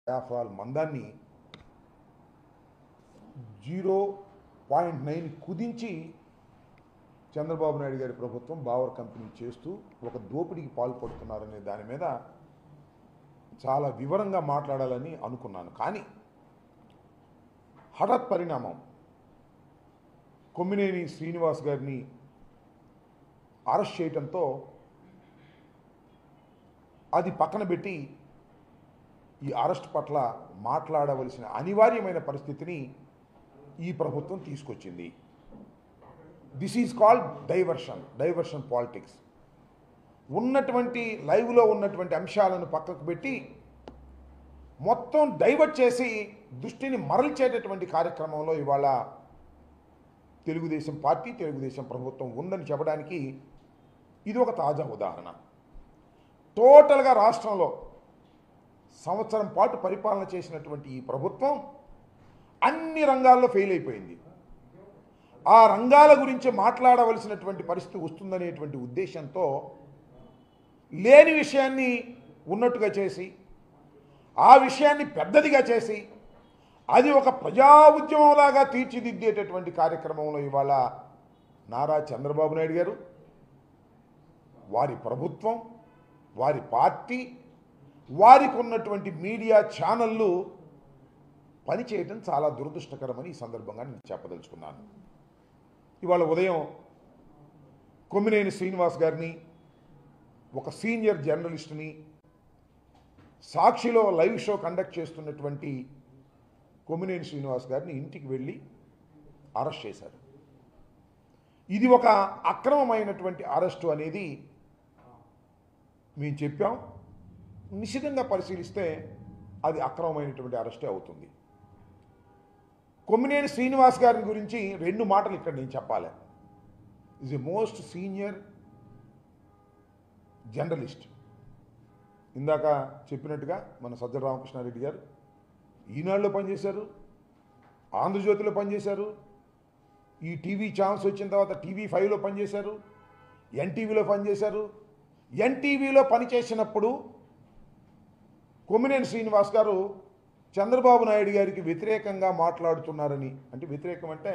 డయాఫ్రాల్ మందాన్ని 0.9 కుదించి చంద్రబాబు నాయుడు గారి ప్రభుత్వం బావర్ కంపెనీ చేస్తూ ఒక దోపిడీకి పాల్పడుతున్నారనే దాని మీద చాలా వివరంగా మాట్లాడాలని అనుకున్నాను. కానీ హఠాత్ పరిణామం కొమ్మినేని శ్రీనివాస్ గారిని అరెస్ట్ చేయడంతో అది పక్కన పెట్టి ఈ అరెస్ట్ పట్ల మాట్లాడవలసిన అనివార్యమైన పరిస్థితిని ఈ ప్రభుత్వం తీసుకొచ్చింది. This is called diversion politics. ఉన్నటువంటి లైవ్లో ఉన్నటువంటి అంశాలను పక్కకు పెట్టి మొత్తం డైవర్ట్ చేసి దృష్టిని మరల్చేటటువంటి కార్యక్రమంలో ఇవాళ తెలుగుదేశం పార్టీ, తెలుగుదేశం ప్రభుత్వం ఉందని చెప్పడానికి ఇది ఒక తాజా ఉదాహరణ. టోటల్గా రాష్ట్రంలో సంవత్సరం పాటు పరిపాలన చేసినటువంటి ఈ ప్రభుత్వం అన్ని రంగాల్లో ఫెయిల్ అయిపోయింది. ఆ రంగాల గురించి మాట్లాడవలసినటువంటి పరిస్థితి వస్తుందనేటువంటి ఉద్దేశంతో లేని విషయాన్ని ఉన్నట్టుగా చేసి, ఆ విషయాన్ని పెద్దదిగా చేసి, అది ఒక ప్రజా ఉద్యమంలాగా తీర్చిదిద్దేటటువంటి కార్యక్రమంలో ఇవాళ నారా చంద్రబాబు నాయుడు గారు, వారి ప్రభుత్వం, వారి పార్టీ, వారికి ఉన్నటువంటి మీడియా ఛానళ్ళు పనిచేయటం చాలా దురదృష్టకరమని ఈ సందర్భంగా నేను చెప్పదలుచుకున్నాను. ఇవాళ ఉదయం కొమ్మినేని శ్రీనివాస్ గారిని, ఒక సీనియర్ జర్నలిస్టుని, సాక్షిలో లైవ్ షో కండక్ట్ చేస్తున్నటువంటి కొమ్మినేని శ్రీనివాస్ గారిని ఇంటికి వెళ్ళి అరెస్ట్ చేశారు. ఇది ఒక అక్రమమైనటువంటి అరెస్టు అనేది మేము చెప్పాం. నిశితంగా పరిశీలిస్తే అది అక్రమమైనటువంటి అరెస్టే అవుతుంది. కొమ్మినేని శ్రీనివాస్ గారి గురించి రెండు మాటలు ఇక్కడ నేను చెప్పాలి. Is a most senior journalist. ఇందాక చెప్పినట్టుగా మన సజ్జల రామకృష్ణారెడ్డి గారు ఈనాడులో పనిచేశారు, ఆంధ్రజ్యోతిలో పనిచేశారు, ఈ టీవీ ఛానల్స్ వచ్చిన తర్వాత TV5లో పనిచేశారు, ఎన్టీవీలో పనిచేశారు. ఎన్టీవీలో పనిచేసినప్పుడు కొమ్మినేని శ్రీనివాస్ గారు చంద్రబాబు నాయుడు గారికి వ్యతిరేకంగా మాట్లాడుతున్నారని, అంటే వ్యతిరేకం అంటే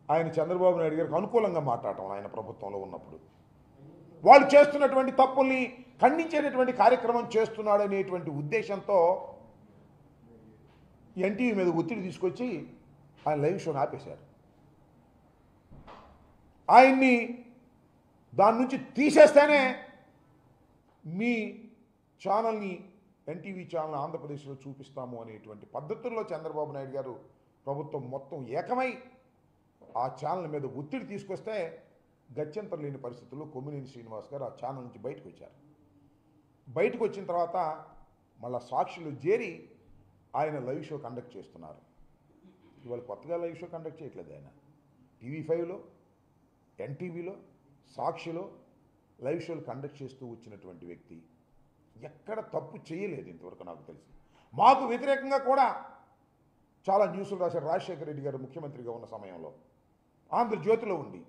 ఆయన చంద్రబాబు నాయుడు గారికి అనుకూలంగా మాట్లాడటం, ఆయన ప్రభుత్వంలో ఉన్నప్పుడు వాళ్ళు చేస్తున్నటువంటి తప్పుల్ని ఖండించేటటువంటి కార్యక్రమం చేస్తున్నాడనేటువంటి ఉద్దేశంతో ఎన్టీవీ మీద ఒత్తిడి తీసుకొచ్చి ఆయన లైవ్ షోని ఆపేశారు. ఆయన్ని దాని నుంచి తీసేస్తేనే మీ ఛానల్ని, ఎన్టీవీ ఛానల్ ఆంధ్రప్రదేశ్లో చూపిస్తాము అనేటువంటి పద్ధతుల్లో చంద్రబాబు నాయుడు గారు ప్రభుత్వం మొత్తం ఏకమై ఆ ఛానల్ మీద ఒత్తిడి తీసుకొస్తే గత్యంతరం లేని పరిస్థితుల్లో కొమ్మినేని శ్రీనివాస్ గారు ఆ ఛానల్ నుంచి బయటకు వచ్చారు. బయటకు వచ్చిన తర్వాత మళ్ళీ సాక్షులు చేరి ఆయన లైవ్ షో కండక్ట్ చేస్తున్నారు. ఇవాళ కొత్తగా లైవ్ షో కండక్ట్ చేయట్లేదు. ఆయన TV5లో, ఎన్టీవీలో, సాక్షిలో లైవ్ షోలు కండక్ట్ చేస్తూ వచ్చినటువంటి వ్యక్తి. ఎక్కడ తప్పు చేయలేదు ఇంతవరకు నాకు తెలిసి. మాకు వ్యతిరేకంగా కూడా చాలా న్యూస్లు రాశారు. రాజశేఖర రెడ్డి గారు ముఖ్యమంత్రిగా ఉన్న సమయంలో ఆంధ్రజ్యోతిలో ఉండి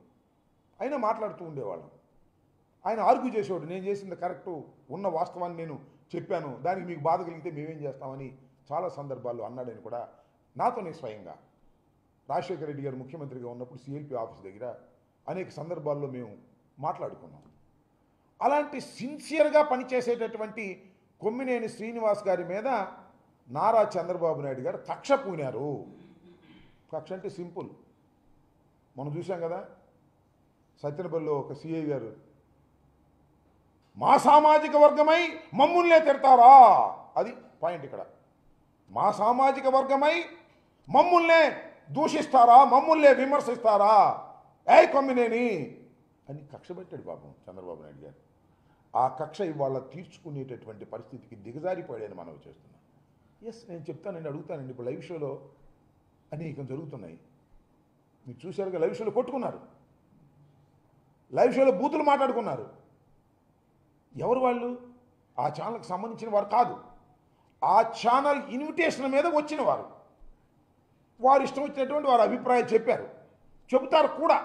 అయినా మాట్లాడుతూ ఉండేవాళ్ళం. ఆయన ఆర్గ్యూ చేసేవాడు, నేను చేసింది కరెక్టు, ఉన్న వాస్తవాన్ని నేను చెప్పాను, దానికి మీకు బాధ కలిగితే మేమేం చేస్తామని చాలా సందర్భాల్లో అన్నాడని కూడా నాతోనే స్వయంగా రాజశేఖర రెడ్డి గారు ముఖ్యమంత్రిగా ఉన్నప్పుడు CLP ఆఫీస్ దగ్గర అనేక సందర్భాల్లో మేము మాట్లాడుకున్నాం. అలాంటి సిన్సియర్గా పనిచేసేటటువంటి కొమ్మినేని శ్రీనివాస్ గారి మీద నారా చంద్రబాబు నాయుడు గారు కక్ష పూనారు. కక్ష అంటే సింపుల్, మనం చూసాం కదా, సత్యనపల్లిలో ఒక CI గారు మా సామాజిక వర్గమై మమ్ముల్నే తిడతారా, అది పాయింట్ ఇక్కడ. మా సామాజిక వర్గమై మమ్ముల్నే దూషిస్తారా, మమ్ముల్నే విమర్శిస్తారా, ఏ కొమ్మినేని అని కక్ష పెట్టాడు పాపం చంద్రబాబు నాయుడు గారు. ఆ కక్ష ఇవాళ తీర్చుకునేటటువంటి పరిస్థితికి దిగజారిపోయాడని మనవి చేస్తున్నాను. ఎస్, నేను చెప్తానండి, అడుగుతానండి. ఇప్పుడు లైవ్ షోలో అనేకం జరుగుతున్నాయి. మీరు చూశారుగా, లైవ్ షోలో కొట్టుకున్నారు, లైవ్ షోలో బూతులు మాట్లాడుకున్నారు. ఎవరు వాళ్ళు? ఆ ఛానల్కి సంబంధించిన వారు కాదు, ఆ ఛానల్ ఇన్విటేషన్ మీద వచ్చిన వారు. వారు ఇష్టం వచ్చినటువంటి వారు అభిప్రాయం చెప్పారు, చెబుతారు కూడా.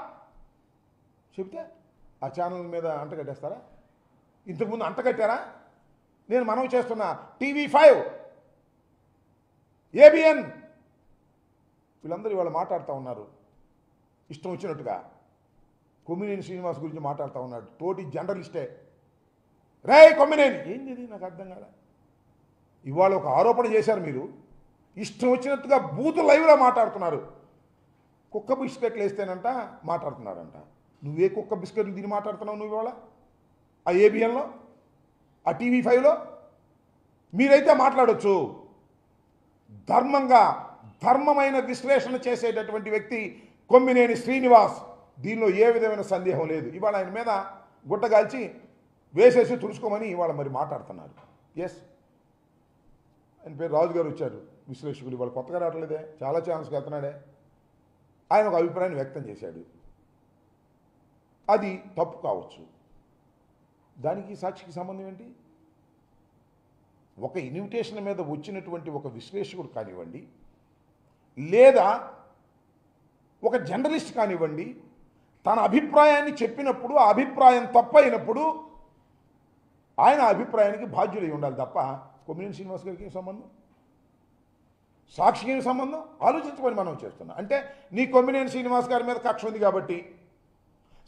చెబితే ఆ ఛానల్ మీద అంటగట్టేస్తారా? ఇంతకుముందు అంటగట్టారా? నేను మనవి చేస్తున్నా, TV5 ఏబిఎన్ వీళ్ళందరూ ఇవాళ మాట్లాడుతూ ఉన్నారు ఇష్టం వచ్చినట్టుగా. కొమ్మినేని శ్రీనివాస్ గురించి మాట్లాడుతూ ఉన్నాడు, తోటి జర్నలిస్టే. రే కొమ్మినేని ఏంది ఇది నాకు అర్థం కాలే. ఇవాళ ఒక ఆరోపణ చేశారు మీరు, ఇష్టం వచ్చినట్టుగా బూత్ లైవ్లో మాట్లాడుతున్నారు. కుక్క బిస్కెట్లు వేస్తేనంట మాట్లాడుతున్నారంట. నువ్వే కుక్క బిస్కెట్లు తిని మాట్లాడుతున్నావు నువ్వు ఇవాళ ఆ ఏబిఎన్లో, ఆ టీవీ5లో? మీరైతే మాట్లాడొచ్చు. ధర్మంగా ధర్మమైన విశ్లేషణ చేసేటటువంటి వ్యక్తి కొమ్మినేని శ్రీనివాస్. దీనిలో ఏ విధమైన సందేహం లేదు. ఇవాళ ఆయన మీద గుట్టగాల్చి వేసేసి తుడుచుకోమని ఇవాళ మరి మాట్లాడుతున్నారు. ఎస్, ఆయన పేరు రాజు గారు వచ్చారు, విశ్లేషకులు. ఇవాళ కొత్తగా రావట్లేదే, చాలా ఛానల్స్కి వెళ్తున్నాడే. ఆయన ఒక అభిప్రాయాన్ని వ్యక్తం చేశాడు, అది తప్పు కావచ్చు. దానికి సాక్షికి సంబంధం ఏంటి? ఒక ఇన్విటేషన్ మీద వచ్చినటువంటి ఒక విశ్లేషకుడు కానివ్వండి, లేదా ఒక జర్నలిస్ట్ కానివ్వండి, తన అభిప్రాయాన్ని చెప్పినప్పుడు ఆ అభిప్రాయం తప్పైనప్పుడు ఆయన అభిప్రాయానికి బాధ్యులై ఉండాలి తప్ప కొమ్మినేని శ్రీనివాస్ గారికి ఏం సంబంధం, సాక్షికి ఏం సంబంధం? ఆలోచించుకొని మనం చేస్తున్నాం. అంటే నీ కొమ్మినేని శ్రీనివాస్ గారి మీద కక్ష ఉంది కాబట్టి,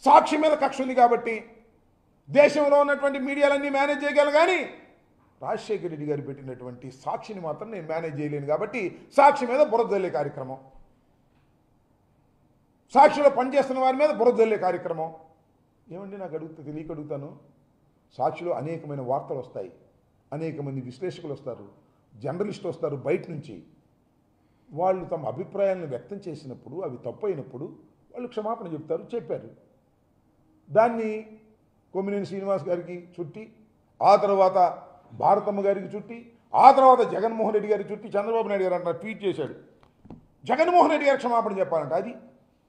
సాక్షి మీద కక్ష ఉంది కాబట్టి దేశంలో ఉన్నటువంటి మీడియాలన్నీ మేనేజ్ చేయగలను, కానీ రాజశేఖర రెడ్డి గారు పెట్టినటువంటి సాక్షిని మాత్రం నేను మేనేజ్ చేయలేను కాబట్టి సాక్షి మీద బురద జల్లే కార్యక్రమం, సాక్షిలో పనిచేస్తున్న వారి మీద బురద జల్లే కార్యక్రమం. ఏమండి నాకు తెలియక అడుగుతాను. సాక్షిలో అనేకమైన వార్తలు వస్తాయి, అనేక మంది విశ్లేషకులు వస్తారు, జర్నలిస్టులు వస్తారు బయట నుంచి. వాళ్ళు తమ అభిప్రాయాలను వ్యక్తం చేసినప్పుడు అవి తప్పు అయినప్పుడు వాళ్ళు క్షమాపణ చెప్తారు, చెప్పారు. దాన్ని కొమ్మినేని శ్రీనివాస్ గారికి చుట్టి, ఆ తర్వాత భారతమ్మ గారికి చుట్టి, ఆ తర్వాత జగన్మోహన్ రెడ్డి గారికి చుట్టి, చంద్రబాబు నాయుడు గారు అంట ట్వీట్ చేశాడు, జగన్మోహన్ రెడ్డి గారు క్షమాపణ చెప్పాలంట. అది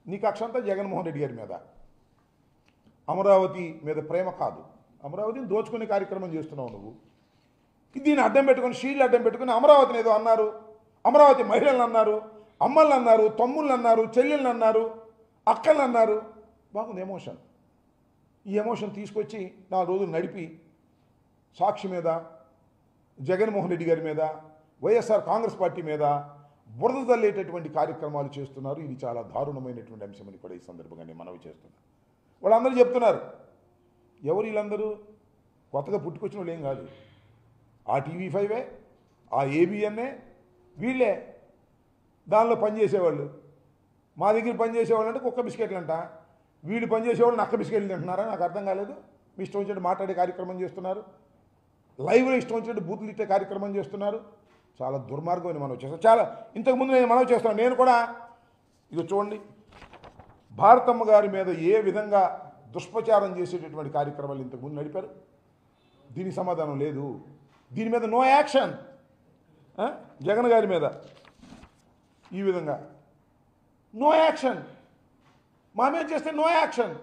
నీ కక్ష అంతా జగన్మోహన్ రెడ్డి గారి మీద. అమరావతి మీద ప్రేమ కాదు, అమరావతిని దోచుకునే కార్యక్రమం చేస్తున్నావు నువ్వు. దీన్ని అడ్డం పెట్టుకుని, షీల్డ్ అడ్డం పెట్టుకుని అమరావతిని ఏదో అన్నారు, అమరావతి మహిళలను అన్నారు, అమ్మల్ని అన్నారు, తమ్ముళ్ళని అన్నారు, చెల్లెళ్ళని అన్నారు, అక్కల్ని అన్నారు. బాగుంది ఎమోషన్. ఈ ఎమోషన్ తీసుకొచ్చి 4 రోజులు నడిపి సాక్షి మీద, జగన్మోహన్ రెడ్డి గారి మీద, వైఎస్ఆర్ కాంగ్రెస్ పార్టీ మీద బురద తల్లేటటువంటి కార్యక్రమాలు చేస్తున్నారు. ఇది చాలా దారుణమైనటువంటి అంశమని కూడా ఈ సందర్భంగా నేను మనవి చేస్తున్నాను. వాళ్ళందరూ చెప్తున్నారు. ఎవరు వీళ్ళందరూ? కొత్తగా పుట్టుకొచ్చిన వాళ్ళు ఏం కాదు. ఆ టీవీ5, ఆ ఏబిఎన్ఏ, వీళ్ళే దానిలో పనిచేసేవాళ్ళు. మా దగ్గర పనిచేసేవాళ్ళు అంటే కుక్క బిస్కెట్లు అంట, వీళ్ళు పనిచేసేవాళ్ళు నక్క బిస్కెట్లు తింటున్నారా? నాకు అర్థం కాలేదు. మీ ఇష్టం వచ్చినట్టు మాట్లాడే కార్యక్రమం చేస్తున్నారు, లైవ్లో ఇష్టం వచ్చినట్టు బూతులు ఇచ్చే కార్యక్రమం చేస్తున్నారు. చాలా దుర్మార్గం అని మనం చేస్తాం. చాలా ఇంతకుముందు నేను మనవి చేస్తున్నాను. నేను కూడా ఇది చూడండి, భారతమ్మ గారి మీద ఏ విధంగా దుష్ప్రచారం చేసేటటువంటి కార్యక్రమాలు ఇంతకుముందు నడిపారు. దీనికి సమాధానం లేదు. దీని మీద నో యాక్షన్. జగన్ గారి మీద ఈ విధంగా నో యాక్షన్, మా మీద చేస్తే నో యాక్షన్.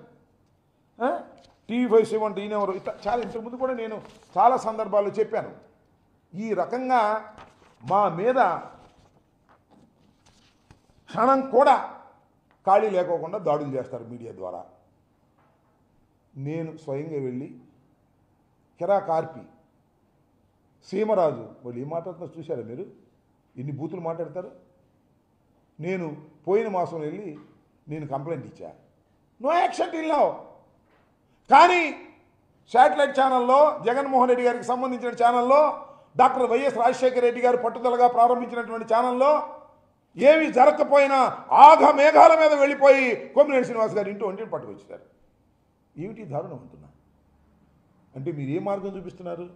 టీవీ5 7 ఈయనెవరు, చాలా ఇంతకుముందు కూడా నేను చాలా సందర్భాల్లో చెప్పాను. ఈ రకంగా మా మీద క్షణం కూడా ఖాళీ లేకోకుండా దాడులు చేస్తారు మీడియా ద్వారా. నేను స్వయంగా వెళ్ళి కిరా కార్పి, సీమరాజు, వాళ్ళు ఏం మాట్లాడుతున్నారు చూశారా మీరు? ఎన్ని బూతులు మాట్లాడతారు. నేను పోయిన మాసం వెళ్ళి నేను కంప్లైంట్ ఇచ్చా, నో యాక్షన్ టిల్ నౌ. కానీ శాటిలైట్ ఛానల్లో, జగన్మోహన్ రెడ్డి గారికి సంబంధించిన ఛానల్లో, డాక్టర్ వైఎస్ రాజశేఖర రెడ్డి గారు పట్టుదలగా ప్రారంభించినటువంటి ఛానల్లో ఏమి జరగకపోయినా ఆఘ మేఘాల మీద వెళ్ళిపోయి కొమ్మినేని శ్రీనివాస్ గారు ఇంటిని పట్టుకొచ్చారు. ఏమిటి దారుణం అంటున్నా? అంటే మీరు ఏ మార్గం చూపిస్తున్నారు?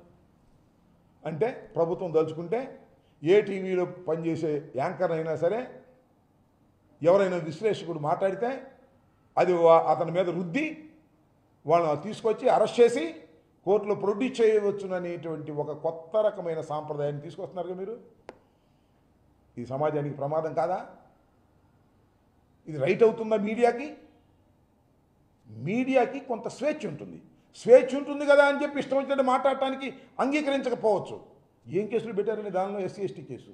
అంటే ప్రభుత్వం దలుచుకుంటే ఏ టీవీలో పనిచేసే యాంకర్ అయినా సరే, ఎవరైనా విశ్లేషకుడు మాట్లాడితే అది అతని మీద రుద్ది వాళ్ళని తీసుకొచ్చి అరెస్ట్ చేసి కోర్టులో ప్రొడ్యూస్ చేయవచ్చుననేటువంటి ఒక కొత్త రకమైన సాంప్రదాయాన్ని తీసుకొస్తున్నారు మీరు. ఇది సమాజానికి ప్రమాదం కాదా? ఇది రైట్ అవుతుందా మీడియాకి? మీడియాకి కొంత స్వేచ్ఛ ఉంటుంది. స్వేచ్ఛ ఉంటుంది కదా అని చెప్పి ఇష్టం వచ్చినట్టు మాట్లాడటానికి అంగీకరించకపోవచ్చు. ఏం కేసులు పెట్టారని దానిలో SC ST case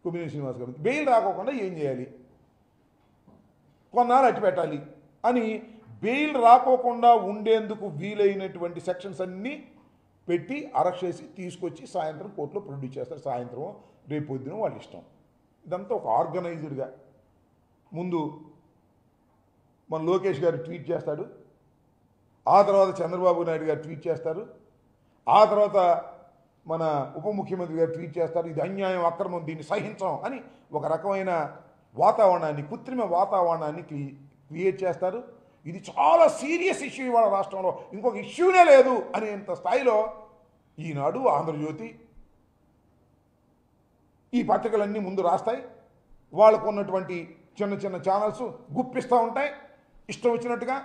Kommineni Srinivas గారు బెయిల్ రాకోకుండా ఏం చేయాలి, కొన్నాళ్ళు అట్టి పెట్టాలి అని బెయిల్ రాకోకుండా ఉండేందుకు వీలైనటువంటి సెక్షన్స్ అన్నీ పెట్టి అరెస్ట్ చేసి తీసుకొచ్చి సాయంత్రం కోర్టులో ప్రొడ్యూస్ చేస్తారు. సాయంత్రం రేపు పొద్దున వాళ్ళ ఇష్టం. ఇదంతా ఒక ఆర్గనైజ్డ్గా ముందు మన లోకేష్ గారు ట్వీట్ చేస్తాడు, ఆ తర్వాత చంద్రబాబు నాయుడు గారు ట్వీట్ చేస్తారు, ఆ తర్వాత మన ఉప ముఖ్యమంత్రి గారు ట్వీట్ చేస్తారు. ఇది అన్యాయం, అక్రమం, దీన్ని సహించం అని ఒక రకమైన వాతావరణాన్ని, కృత్రిమ వాతావరణాన్ని క్రియేట్ చేస్తారు. ఇది చాలా సీరియస్ ఇష్యూ ఇవాళ రాష్ట్రంలో, ఇంకొక ఇష్యూనే లేదు అనేంత స్థాయిలో ఈనాడు, ఆంధ్రజ్యోతి ఈ పత్రికలన్నీ ముందు రాస్తాయి. వాళ్ళకు ఉన్నటువంటి చిన్న చిన్న ఛానల్స్ గుప్పిస్తూ ఉంటాయి, ఇష్టం వచ్చినట్టుగా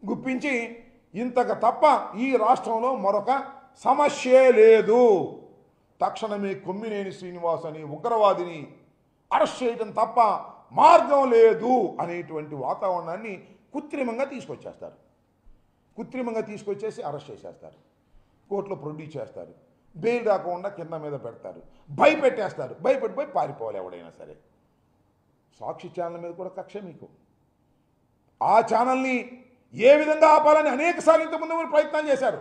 గుప్పించి ఇంతకు తప్ప ఈ రాష్ట్రంలో మరొక సమస్యే లేదు, తక్షణమే కొమ్మినేని శ్రీనివాస్ అని ఉగ్రవాదిని అరెస్ట్ చేయడం తప్ప మార్గం లేదు అనేటువంటి వాతావరణాన్ని కృత్రిమంగా తీసుకొచ్చేస్తారు. కృత్రిమంగా తీసుకొచ్చేసి అరెస్ట్ చేసేస్తారు, కోర్టులో ప్రొడ్యూస్ చేస్తారు, బెయిల్ రాకుండా కింద మీద పెడతారు, భయపెట్టేస్తారు, భయపెట్టిపోయి పారిపోవాలి ఎవడైనా సరే. సాక్షి ఛానల్ మీద కూడా కక్ష మీకు. ఆ ఛానల్ని ఏ విధంగా ఆపాలని అనేక సార్లు ఇంతకుముందు మీరు ప్రయత్నం చేశారు.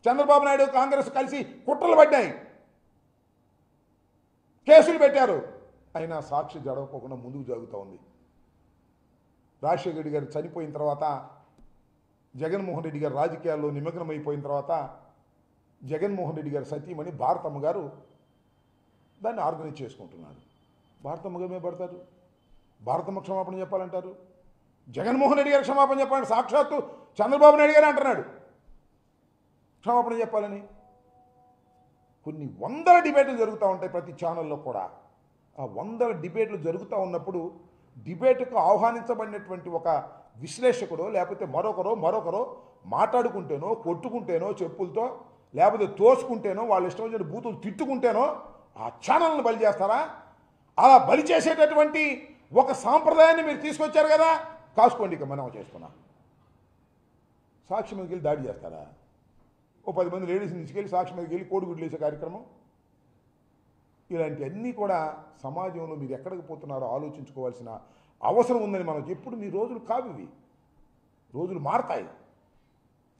చంద్రబాబు నాయుడు కాంగ్రెస్ కలిసి కుట్రలు పడ్డాయి, కేసులు పెట్టారు, అయినా సాక్షి జరగకోకుండా ముందుకు జరుగుతూ ఉంది. రాజశేఖర రెడ్డి గారు చనిపోయిన తర్వాత, జగన్మోహన్ రెడ్డి గారు రాజకీయాల్లో నిమగ్నమైపోయిన తర్వాత, జగన్మోహన్ రెడ్డి గారి సతీమణి భారతమ్మ గారు దాన్ని ఆర్గనైజ్ చేసుకుంటున్నారు. భారతమ్మ గారు మీద పడతారు, భారతమ్మ క్షమాపణ చెప్పాలంటారు, జగన్మోహన్ రెడ్డి గారు క్షమాపణ చెప్పాలంటే సాక్షాత్తు చంద్రబాబు నాయుడు గారు అంటున్నాడు క్షమాపణ చెప్పాలని. కొన్ని వందల డిబేట్లు జరుగుతూ ఉంటాయి ప్రతి ఛానల్లో కూడా. ఆ వందల డిబేట్లు జరుగుతూ ఉన్నప్పుడు డిబేట్కు ఆహ్వానించబడినటువంటి ఒక విశ్లేషకుడో లేకపోతే మరొకరో మాట్లాడుకుంటేనో, కొట్టుకుంటేనో, చెప్పులతో లేకపోతే తోసుకుంటేనో, వాళ్ళు ఇష్టం వచ్చిన బూతులు తిట్టుకుంటేనో ఆ ఛానల్ని బలి చేస్తారా? అలా బలి చేసేటటువంటి ఒక సాంప్రదాయాన్ని మీరు తీసుకొచ్చారు కదా, కాసుకోండి. ఇక మనం చేసుకున్నాం. సాక్షి మీదకి వెళ్ళి దాడి చేస్తారా? ఓ 10 మంది లేడీస్ని తీసుకెళ్ళి సాక్షి మీదకి వెళ్ళి కోడిగుడ్లు వేసే కార్యక్రమం. ఇలాంటివన్నీ కూడా సమాజంలో మీరు ఎక్కడికి పోతున్నారో ఆలోచించుకోవాల్సిన అవసరం ఉందని మనం ఎప్పుడు. మీ రోజులు కావివి, రోజులు మారతాయి.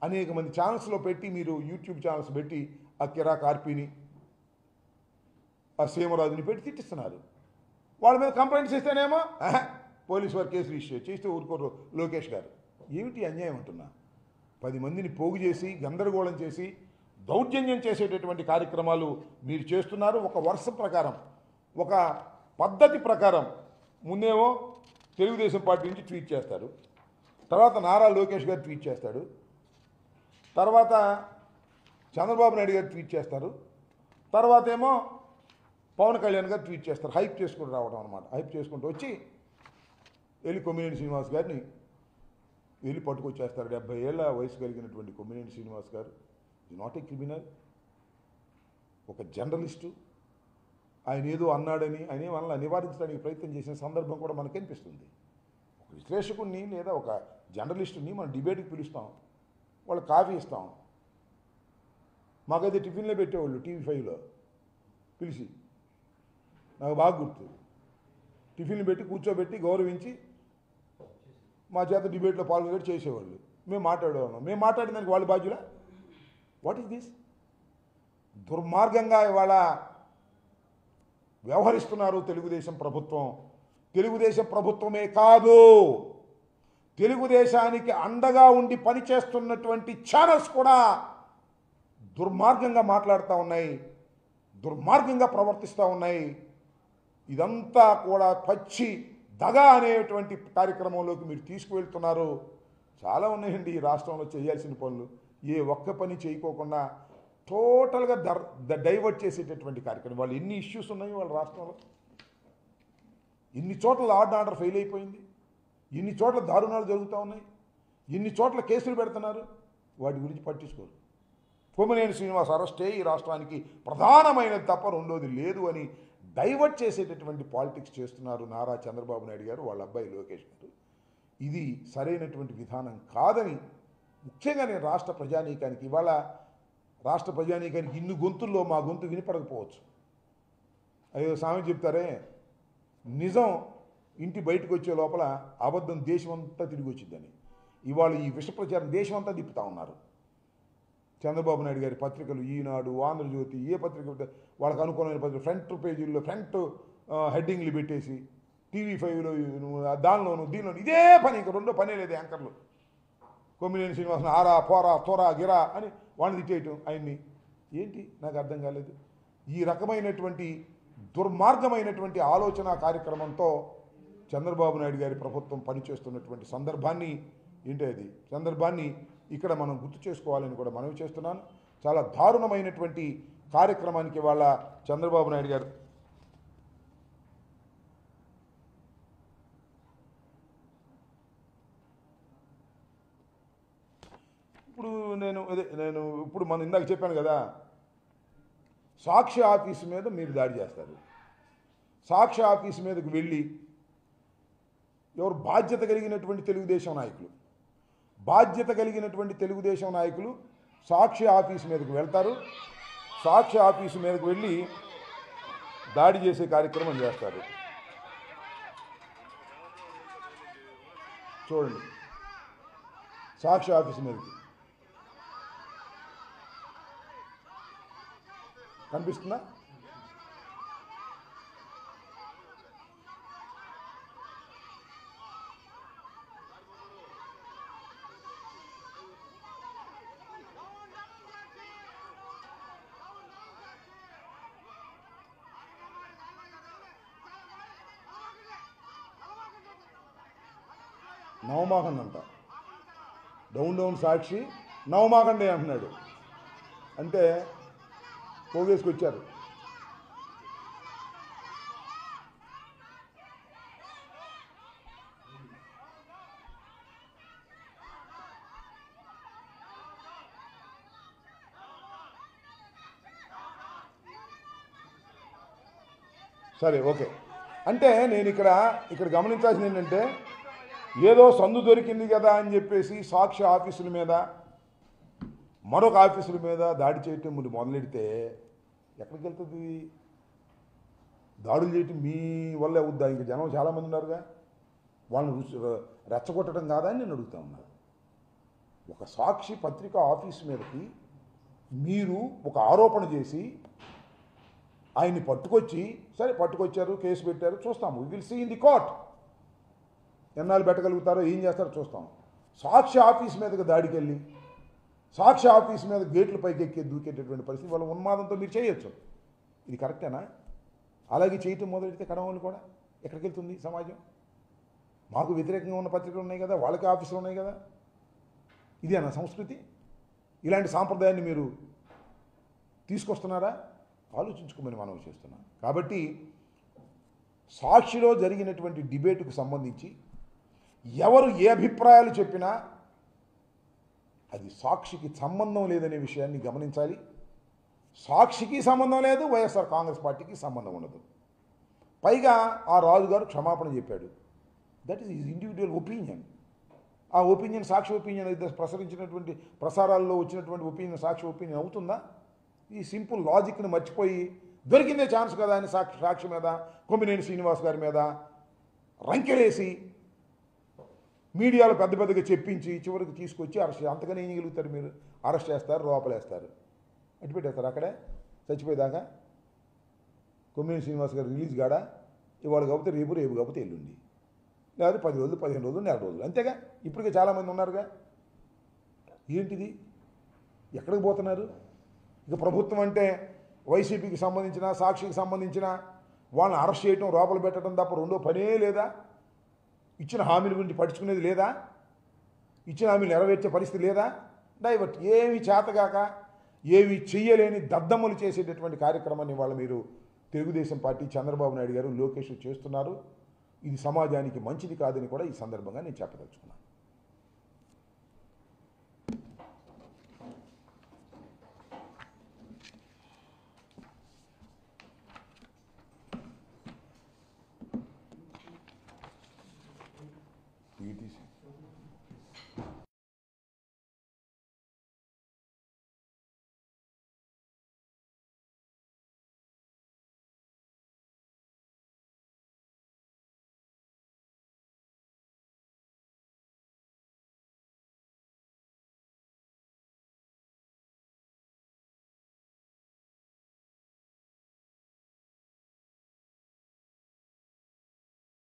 అనేక మంది ఛానల్స్లో పెట్టి, మీరు యూట్యూబ్ ఛానల్స్ పెట్టి ఆ కిరా కార్పీని, ఆ సీమరాజుని పెట్టి తిట్టిస్తున్నారు. వాళ్ళ మీద కంప్లైంట్స్ ఇస్తేనేమో పోలీసు వారు కేసు రిజిస్టర్ చేస్తే ఊరుకోరు లోకేష్ గారు. ఏమిటి అన్యాయం అంటున్నా? 10 మందిని పోగు చేసి, గందరగోళం చేసి, దౌర్జన్యం చేసేటటువంటి కార్యక్రమాలు మీరు చేస్తున్నారు. ఒక వరుస ప్రకారం, ఒక పద్ధతి ప్రకారం ముందేమో తెలుగుదేశం పార్టీ నుంచి ట్వీట్ చేస్తారు, తర్వాత నారా లోకేష్ గారు ట్వీట్ చేస్తాడు, తర్వాత చంద్రబాబు నాయుడు గారు ట్వీట్ చేస్తారు, తర్వాత ఏమో పవన్ కళ్యాణ్ గారు ట్వీట్ చేస్తారు. హైప్ చేసుకుంటూ రావడం అనమాట. హైప్ చేసుకుంటూ వచ్చి వెళ్ళి కొమ్మినేని శ్రీనివాస్ గారిని వెళ్ళి పట్టుకొచ్చేస్తారు. 70 ఏళ్ల వయసు కలిగినటువంటి కొమ్మినేని శ్రీనివాస్ గారు ఈజ్ నాట్ ఏ క్రిమినల్, ఒక జర్నలిస్టు. ఆయన ఏదో అన్నాడని ఆయన వల్ల నివారించడానికి ప్రయత్నం చేసిన సందర్భం కూడా మనకు కనిపిస్తుంది. ఒక విశ్లేషకుడిని లేదా ఒక జర్నలిస్టుని మనం డిబేట్కి పిలుస్తాం, వాళ్ళు కాఫీ ఇస్తాం. మాకైతే టిఫిన్లో పెట్టేవాళ్ళు TV5లో పిలిచి, నాకు బాగా గుర్తు. టిఫిన్లు పెట్టి కూర్చోబెట్టి గౌరవించి మా చేత డిబేట్లో పాల్గొనేట్టు చేసేవాళ్ళు. మేము మాట్లాడేవాళ్ళం. మేము మాట్లాడినందుకు వాళ్ళు బాధ్యులా? What is this? దుర్మార్గంగా ఇవాళ వ్యవహరిస్తున్నారు తెలుగుదేశం ప్రభుత్వం. తెలుగుదేశం ప్రభుత్వమే కాదు, తెలుగుదేశానికి అండగా ఉండి పనిచేస్తున్నటువంటి ఛానల్స్ కూడా దుర్మార్గంగా మాట్లాడుతూ ఉన్నాయి, దుర్మార్గంగా ప్రవర్తిస్తూ ఉన్నాయి. ఇదంతా కూడా పచ్చి దగ అనేటువంటి కార్యక్రమంలోకి మీరు తీసుకువెళ్తున్నారు. చాలా ఉన్నాయండి ఈ రాష్ట్రంలో చేయాల్సిన పనులు. ఏ ఒక్క పని చేయకోకుండా టోటల్గా డైవర్ట్ చేసేటటువంటి కార్యక్రమం. వాళ్ళు ఎన్ని ఇష్యూస్ ఉన్నాయి వాళ్ళ రాష్ట్రంలో, ఇన్ని చోట్ల లా అండ్ ఆర్డర్ ఫెయిల్ అయిపోయింది, ఇన్ని చోట్ల దారుణాలు జరుగుతూ ఉన్నాయి, ఇన్ని చోట్ల కేసులు పెడుతున్నారు, వాటి గురించి పట్టించుకోరు. కొమ్మినేని శ్రీనివాస్ అరెస్టే ఈ రాష్ట్రానికి ప్రధానమైనది తప్ప రెండోది లేదు అని డైవర్ట్ చేసేటటువంటి పాలిటిక్స్ చేస్తున్నారు నారా చంద్రబాబు నాయుడు గారు, వాళ్ళ అబ్బాయి లోకేష్ గారు. ఇది సరైనటువంటి విధానం కాదని ముఖ్యంగా నేను రాష్ట్ర ప్రజానీకానికి, ఇవాళ రాష్ట్ర ప్రజానీకానికి ఇన్ని గొంతుల్లో మా గొంతు వినపడకపోవచ్చు. అయ్యో సామెత చెప్తారే, నిజం ఇంటి బయటకు వచ్చే లోపల అబద్ధం దేశమంతా తిరిగి వచ్చిందని. ఇవాళ ఈ విష ప్రచారం దేశమంతా తిప్పుతూ ఉన్నారు. చంద్రబాబు నాయుడు గారి పత్రికలు, ఈనాడు, ఆంధ్రజ్యోతి, ఏ పత్రిక వాళ్ళకు అనుకూలమైన పత్రిక ఫ్రంట్ పేజీల్లో, ఫ్రంట్ హెడ్డింగ్లు పెట్టేసి TV5లో దానిలోను దీనిలోను ఇదే పని, ఇంకా రెండో పనే లేదు యాంకర్లు. కొమ్మినేని శ్రీనివాసన్ ఆరా పోరా తోరా గిరా అని వాడిని తిట్టేయటం ఆయన్ని. ఏంటి నాకు అర్థం కాలేదు. ఈ రకమైనటువంటి దుర్మార్గమైనటువంటి ఆలోచన కార్యక్రమంతో చంద్రబాబు నాయుడు గారి ప్రభుత్వం పనిచేస్తున్నటువంటి సందర్భాన్ని ఇక్కడ మనం గుర్తు చేసుకోవాలని కూడా మనవి చేస్తున్నాను. చాలా దారుణమైనటువంటి కార్యక్రమానికి వాళ్ళ చంద్రబాబు నాయుడు గారు ఇప్పుడు మనం ఇందాక చెప్పాను కదా, సాక్షి ఆఫీసు మీద మీరు దాడి చేస్తారు. సాక్షి ఆఫీసు మీదకి వెళ్ళి ఎవరు బాధ్యత కలిగినటువంటి తెలుగుదేశం నాయకులు సాక్షి ఆఫీసు మీదకి వెళ్తారు. సాక్షి ఆఫీసు మీదకి వెళ్ళి దాడి చేసే కార్యక్రమం చేస్తారు. చూడండి, సాక్షి ఆఫీసు మీదకి కనిపిస్తుందా? నవమాకండి అంట, డౌన్ సాక్షి నవమాకండి అంటున్నాడు. అంటే పోగేసుకొచ్చారు. సరే, ఓకే. అంటే నేను ఇక్కడ గమనించాల్సింది ఏంటంటే, ఏదో సందు దొరికింది కదా అని చెప్పేసి సాక్షి ఆఫీసుల మీద మరొక ఆఫీసుల మీద దాడి చేయటం మొదలెడితే ఎక్కడికి వెళ్తుంది? దాడులు చేయటం మీ వల్ల అవుద్దా? ఇంక జనం చాలామంది ఉన్నారుగా, వాళ్ళని రెచ్చగొట్టడం కాదా అని నేను అడుగుతా ఉన్నాను. ఒక సాక్షి పత్రిక ఆఫీసు మీదకి మీరు ఒక ఆరోపణ చేసి ఆయన్ని పట్టుకొచ్చారు, కేసు పెట్టారు, చూస్తాము. We will see in the court. ఎన్నాళ్ళు పెట్టగలుగుతారో, ఏం చేస్తారో చూస్తాం. సాక్షి ఆఫీస్ మీదకి దాడికి వెళ్ళి సాక్షి ఆఫీస్ మీద గేట్లు పైకి దూకేటటువంటి పరిస్థితి వాళ్ళ ఉన్మాదంతో మీరు చేయొచ్చు. ఇది కరెక్టేనా? అలాగే చేయటం మొదలెడితే కడవలు కూడా ఎక్కడికి వెళ్తుంది సమాజం? మాకు వ్యతిరేకంగా ఉన్న పత్రికలు ఉన్నాయి కదా, వాళ్ళకి ఆఫీసులు ఉన్నాయి కదా. ఇదేనా సంస్కృతి? ఇలాంటి సాంప్రదాయాన్ని మీరు తీసుకొస్తున్నారా? ఆలోచించుకోమని మనం చేస్తున్నాం. కాబట్టి సాక్షిలో జరిగినటువంటి డిబేటుకు సంబంధించి ఎవరు ఏ అభిప్రాయాలు చెప్పినా అది సాక్షికి సంబంధం లేదనే విషయాన్ని గమనించాలి. సాక్షికి సంబంధం లేదు, వైఎస్ఆర్ కాంగ్రెస్ పార్టీకి సంబంధం ఉండదు. పైగా ఆ రాజు గారు క్షమాపణ చెప్పాడు. That is his individual opinion. ఆ ఒపీనియన్ సాక్షి ఒపీనియన్ అయితే ప్రసరించినటువంటి ప్రసారాల్లో వచ్చినటువంటి ఒపీనియన్ సాక్షి ఒపీనియన్ అవుతుందా? ఈ సింపుల్ లాజిక్ని మర్చిపోయి దొరికిందే ఛాన్స్ కదా అని సాక్షి మీద, కొమ్మినేని శ్రీనివాస్ గారి మీద రంకెలేసి మీడియాలో పెద్దగా చెప్పించి చివరికి తీసుకొచ్చి అరెస్ట్. అంతగానే ఏం చేయగలుగుతారు మీరు? అరెస్ట్ చేస్తారు, లోపలేస్తారు, అటు పెట్టేస్తారు అక్కడే చచ్చిపోయేదాకా. కొమ్మినేని శ్రీనివాస్ గారు రిలీజ్ కాడా? ఇవాళ కాకపోతే రేపు కాకపోతే ఎల్లుండి, లేదా 10 రోజులు, 15 రోజులు, నెల రోజులు, అంతేగా. ఇప్పటికే చాలామంది ఉన్నారుగా. ఏంటిది? ఎక్కడికి పోతున్నారు? ఇక ప్రభుత్వం అంటే వైసీపీకి సంబంధించిన, సాక్షికి సంబంధించిన వాళ్ళని అరెస్ట్ చేయటం, లోపల పెట్టడం తప్ప రెండో పనే లేదా? ఇచ్చిన హామీల గురించి పట్టించుకునేది లేదా? ఇచ్చిన హామీలు నెరవేర్చే పరిస్థితి లేదా? డైవర్ట్. ఏమి చేతగాక, ఏమి చెయ్యలేని దద్దమ్మలు చేసేటటువంటి కార్యక్రమాన్ని వాళ్ళ మీరు తెలుగుదేశం పార్టీ, చంద్రబాబు నాయుడు గారు, లోకేష్ చేస్తున్నారు. ఇది సమాజానికి మంచిది కాదని కూడా ఈ సందర్భంగా నేను చెప్పదలుచుకున్నాను.